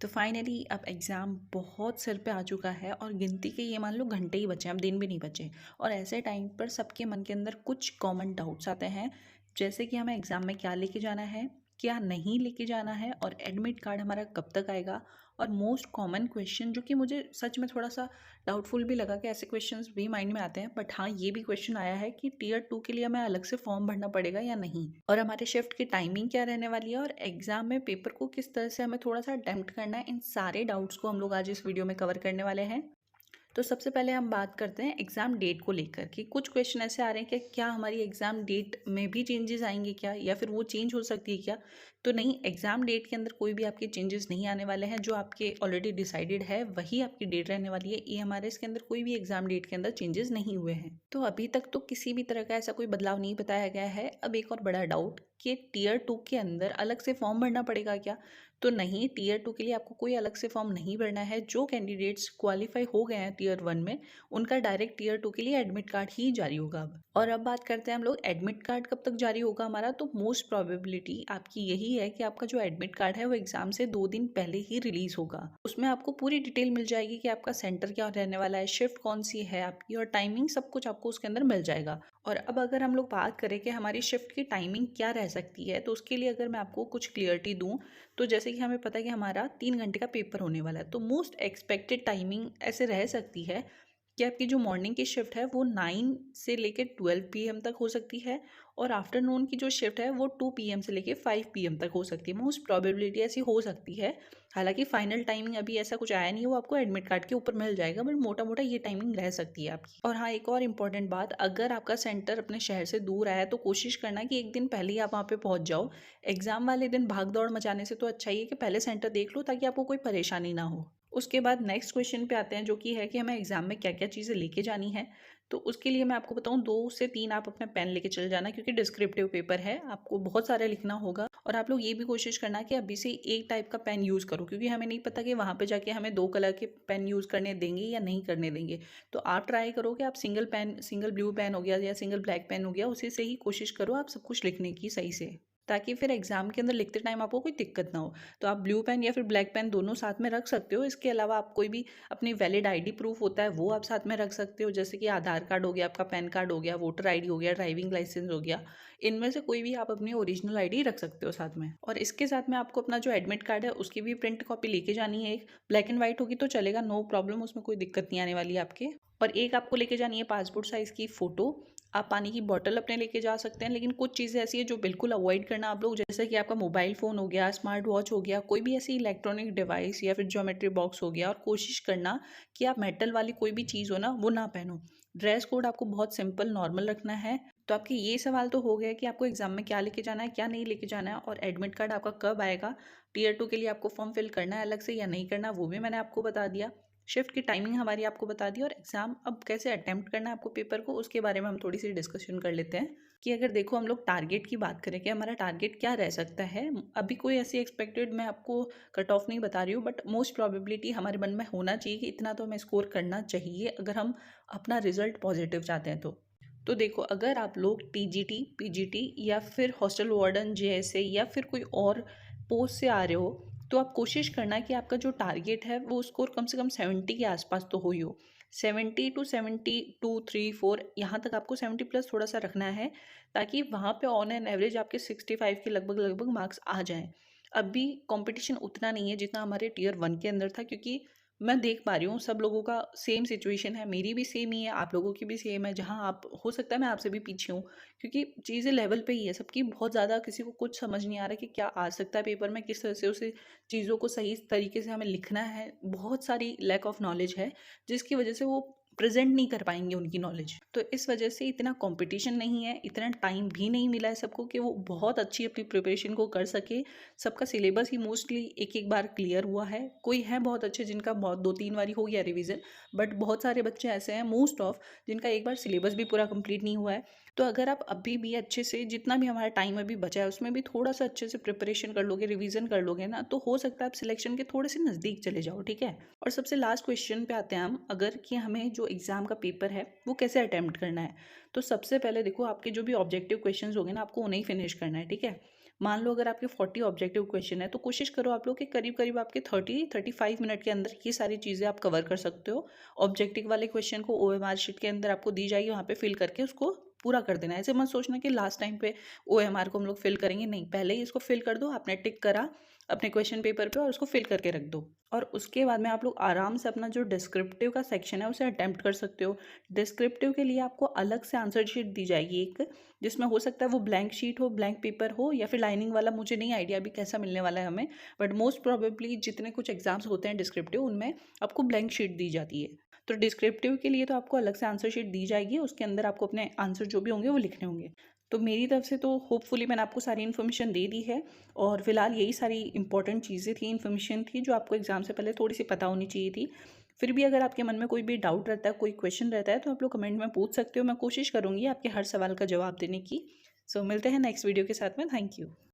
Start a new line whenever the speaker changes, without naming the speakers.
तो फाइनली अब एग्ज़ाम बहुत सिर पे आ चुका है और गिनती के ये मान लो घंटे ही बचे हैं, अब दिन भी नहीं बचे। और ऐसे टाइम पर सबके मन के अंदर कुछ कॉमन डाउट्स आते हैं, जैसे कि हमें एग्ज़ाम में क्या लेके जाना है, क्या नहीं लेके जाना है, और एडमिट कार्ड हमारा कब तक आएगा। और मोस्ट कॉमन क्वेश्चन जो कि मुझे सच में थोड़ा सा डाउटफुल भी लगा कि ऐसे क्वेश्चंस भी माइंड में आते हैं, बट हाँ ये भी क्वेश्चन आया है कि टीयर 2 के लिए हमें अलग से फॉर्म भरना पड़ेगा या नहीं, और हमारे शिफ्ट की टाइमिंग क्या रहने वाली है, और एग्जाम में पेपर को किस तरह से हमें थोड़ा सा अटेम्प्ट करना है। इन सारे डाउट्स को हम लोग आज इस वीडियो में कवर करने वाले हैं। तो सबसे पहले हम बात करते हैं एग्ज़ाम डेट को लेकर कि कुछ क्वेश्चन ऐसे आ रहे हैं कि क्या हमारी एग्ज़ाम डेट में भी चेंजेस आएंगे क्या, या फिर वो चेंज हो सकती है क्या। तो नहीं, एग्ज़ाम डेट के अंदर कोई भी आपके चेंजेस नहीं आने वाले हैं। जो आपके ऑलरेडी डिसाइडेड है वही आपकी डेट रहने वाली है। EMRS के अंदर कोई भी एग्ज़ाम डेट के अंदर चेंजेस नहीं हुए हैं। तो अभी तक तो किसी भी तरह का ऐसा कोई बदलाव नहीं बताया गया है। अब एक और बड़ा डाउट कि टीयर 2 के अंदर अलग से फॉर्म भरना पड़ेगा क्या। तो नहीं, टीयर 2 के लिए आपको कोई अलग से फॉर्म नहीं भरना है। जो कैंडिडेट्स क्वालिफाई हो गए हैं टीयर 1 में, उनका डायरेक्ट टीयर 2 के लिए एडमिट कार्ड ही जारी होगा अब। और अब बात करते हैं हम लोग एडमिट कार्ड कब तक जारी होगा हमारा। तो मोस्ट प्रोबेबिलिटी आपकी यही है कि आपका जो एडमिट कार्ड है वो एग्जाम से 2 दिन पहले ही रिलीज होगा। उसमें आपको पूरी डिटेल मिल जाएगी कि आपका सेंटर क्या रहने वाला है, शिफ्ट कौन सी है आपकी, और टाइमिंग सब कुछ आपको उसके अंदर मिल जाएगा। और अब अगर हम लोग बात करें कि हमारी शिफ्ट की टाइमिंग क्या रह सकती है, तो उसके लिए अगर मैं आपको कुछ क्लियरिटी दूं, तो जैसे कि हमें पता है कि हमारा 3 घंटे का पेपर होने वाला है, तो मोस्ट एक्सपेक्टेड टाइमिंग ऐसे रह सकती है कि आपकी जो मॉर्निंग की शिफ्ट है वो 9 से लेकर 12 PM तक हो सकती है, और आफ्टरनून की जो शिफ्ट है वो 2 PM से लेकर 5 PM तक हो सकती है। मोस्ट प्रोबेबिलिटी ऐसी हो सकती है। हालांकि फाइनल टाइमिंग अभी ऐसा कुछ आया नहीं है, वो आपको एडमिट कार्ड के ऊपर मिल जाएगा, बट मोटा मोटा ये टाइमिंग रह सकती है आपकी। और हाँ, एक और इम्पॉर्टेंट बात, अगर आपका सेंटर अपने शहर से दूर आया है तो कोशिश करना कि एक दिन पहले ही आप वहाँ पे पहुँच जाओ। एग्जाम वाले दिन भाग दौड़ मचाने से तो अच्छा ही है कि पहले सेंटर देख लो, ताकि आपको कोई परेशानी ना हो। उसके बाद नेक्स्ट क्वेश्चन पे आते हैं, जो कि है कि हमें एग्जाम में क्या क्या चीज़ें लेके जानी है। तो उसके लिए मैं आपको बताऊं, 2 से 3 आप अपना पेन लेके चले जाना, क्योंकि डिस्क्रिप्टिव पेपर है, आपको बहुत सारा लिखना होगा। और आप लोग ये भी कोशिश करना कि अभी से एक टाइप का पेन यूज़ करो, क्योंकि हमें नहीं पता कि वहाँ पे जाके हमें 2 कलर के पेन यूज़ करने देंगे या नहीं करने देंगे। तो आप ट्राई करो कि आप single pen, single blue pen हो गया या सिंगल ब्लैक पेन हो गया, उसी से ही कोशिश करो आप सब कुछ लिखने की सही से, ताकि फिर एग्जाम के अंदर लिखते टाइम आपको कोई दिक्कत ना हो। तो आप ब्लू पेन या फिर ब्लैक पेन दोनों साथ में रख सकते हो। इसके अलावा आप कोई भी अपनी वैलिड आईडी प्रूफ होता है वो आप साथ में रख सकते हो, जैसे कि आधार कार्ड हो गया, आपका पैन कार्ड हो गया, वोटर आईडी हो गया, ड्राइविंग लाइसेंस हो गया। इनमें से कोई भी आप अपनी ओरिजिनल आईडी रख सकते हो साथ में। और इसके साथ में आपको अपना जो एडमिट कार्ड है उसकी भी प्रिंट कॉपी लेके जानी है। एक ब्लैक एंड व्हाइट होगी तो चलेगा, नो प्रॉब्लम, उसमें कोई दिक्कत नहीं आने वाली है आपके। और एक आपको लेके जानी है पासपोर्ट साइज की फ़ोटो। आप पानी की बॉटल अपने लेके जा सकते हैं, लेकिन कुछ चीज़ें ऐसी है जो बिल्कुल अवॉइड करना आप लोग, जैसे कि आपका मोबाइल फ़ोन हो गया, स्मार्ट वॉच हो गया, कोई भी ऐसी इलेक्ट्रॉनिक डिवाइस या फिर ज्योमेट्री बॉक्स हो गया। और कोशिश करना कि आप मेटल वाली कोई भी चीज़ हो ना वो ना पहनो। ड्रेस कोड आपको बहुत सिंपल नॉर्मल रखना है। तो आपके ये सवाल तो हो गया कि आपको एग्जाम में क्या लेके जाना है, क्या नहीं लेके जाना है, और एडमिट कार्ड आपका कब आएगा। टीयर 2 के लिए आपको फॉर्म फिल करना है अलग से या नहीं करना, वो भी मैंने आपको बता दिया। शिफ्ट की टाइमिंग हमारी आपको बता दी, और एग्जाम अब कैसे अटेम्प्ट करना है आपको पेपर को, उसके बारे में हम थोड़ी सी डिस्कशन कर लेते हैं। कि अगर देखो हम लोग टारगेट की बात करें कि हमारा टारगेट क्या रह सकता है, अभी कोई ऐसी एक्सपेक्टेड मैं आपको कट ऑफ नहीं बता रही हूँ, बट मोस्ट प्रोबेबिलिटी हमारे मन में होना चाहिए कि इतना तो हमें स्कोर करना चाहिए अगर हम अपना रिजल्ट पॉजिटिव चाहते हैं तो देखो, अगर आप लोग TGT, PGT या फिर हॉस्टल वार्डन JSA या फिर कोई और पोस्ट से आ रहे हो, तो आप कोशिश करना कि आपका जो टारगेट है वो स्कोर कम से कम 70 के आसपास तो हो ही हो। 70 to 72, 3, 4, यहाँ तक आपको 70+ थोड़ा सा रखना है, ताकि वहाँ पे ऑन एन एवरेज आपके 65 के लगभग लगभग मार्क्स आ जाएं। अभी कंपटीशन उतना नहीं है जितना हमारे टीयर 1 के अंदर था, क्योंकि मैं देख पा रही हूँ सब लोगों का सेम सिचुएशन है, मेरी भी सेम ही है, आप लोगों की भी सेम है। जहाँ आप, हो सकता है मैं आपसे भी पीछे हूँ, क्योंकि चीज़ें लेवल पे ही है सबकी। बहुत ज़्यादा किसी को कुछ समझ नहीं आ रहा कि क्या आ सकता है पेपर में, किस तरह से उसे चीज़ों को सही तरीके से हमें लिखना है। बहुत सारी लैक ऑफ नॉलेज है, जिसकी वजह से वो प्रेजेंट नहीं कर पाएंगे उनकी नॉलेज। तो इस वजह से इतना कंपटीशन नहीं है, इतना टाइम भी नहीं मिला है सबको कि वो बहुत अच्छी अपनी प्रिपरेशन को कर सके। सबका सिलेबस ही मोस्टली एक एक बार क्लियर हुआ है। कोई है बहुत अच्छे जिनका बहुत 2-3 बारी हो गया रिवीजन, बट बहुत सारे बच्चे ऐसे हैं, मोस्ट ऑफ, जिनका एक बार सिलेबस भी पूरा कंप्लीट नहीं हुआ है। तो अगर आप अभी भी अच्छे से, जितना भी हमारा टाइम अभी बचा है उसमें भी थोड़ा सा अच्छे से प्रिपरेशन कर लोगे, रिवीजन कर लोगे ना, तो हो सकता है आप सिलेक्शन के थोड़े से नज़दीक चले जाओ, ठीक है। और सबसे लास्ट क्वेश्चन पे आते हैं हम, अगर कि हमें जो एग्ज़ाम का पेपर है वो कैसे अटेम्प्ट करना है। तो सबसे पहले देखो, आपके जो भी ऑब्जेक्टिव क्वेश्चंस होंगे ना, आपको उन्हें ही फिनिश करना है, ठीक है। मान लो अगर आपके 40 ऑब्जेक्टिव क्वेश्चन है तो कोशिश करो आप लोग कि करीब करीब आपके 30-35 मिनट के अंदर ये सारी चीज़ें आप कवर कर सकते हो। ऑब्जेक्टिव वाले क्वेश्चन को ओएमआर शीट के अंदर आपको दी जाएगी, वहाँ पे फिल करके उसको पूरा कर देना है। ऐसे मत सोचना कि लास्ट टाइम पे ओएमआर को हम लोग फिल करेंगे, नहीं, पहले ही इसको फिल कर दो। आपने टिक करा अपने क्वेश्चन पेपर पे और उसको फिल करके रख दो, और उसके बाद में आप लोग आराम से अपना जो डिस्क्रिप्टिव का सेक्शन है उसे अटेम्प्ट कर सकते हो। डिस्क्रिप्टिव के लिए आपको अलग से आंसर शीट दी जाएगी एक, जिसमें हो सकता है वो ब्लैंक शीट हो, ब्लैंक पेपर हो, या फिर लाइनिंग वाला, मुझे नहीं आइडिया अभी कैसा मिलने वाला है हमें, बट मोस्ट प्रोबेबली जितने कुछ एग्जाम्स होते हैं डिस्क्रिप्टिव उनमें आपको ब्लैंक शीट दी जाती है। तो डिस्क्रिप्टिव के लिए तो आपको अलग से आंसर शीट दी जाएगी, उसके अंदर आपको अपने आंसर जो भी होंगे वो लिखने होंगे। तो मेरी तरफ से तो होपफुली मैंने आपको सारी इन्फॉर्मेशन दे दी है, और फिलहाल यही सारी इंपॉर्टेंट चीज़ें थी, इन्फॉर्मेशन थी जो आपको एग्जाम से पहले थोड़ी सी पता होनी चाहिए थी। फिर भी अगर आपके मन में कोई भी डाउट रहता है, कोई क्वेश्चन रहता है, तो आप लोग कमेंट में पूछ सकते हो। मैं कोशिश करूँगी आपके हर सवाल का जवाब देने की। सो मिलते हैं नेक्स्ट वीडियो के साथ में। Thank you.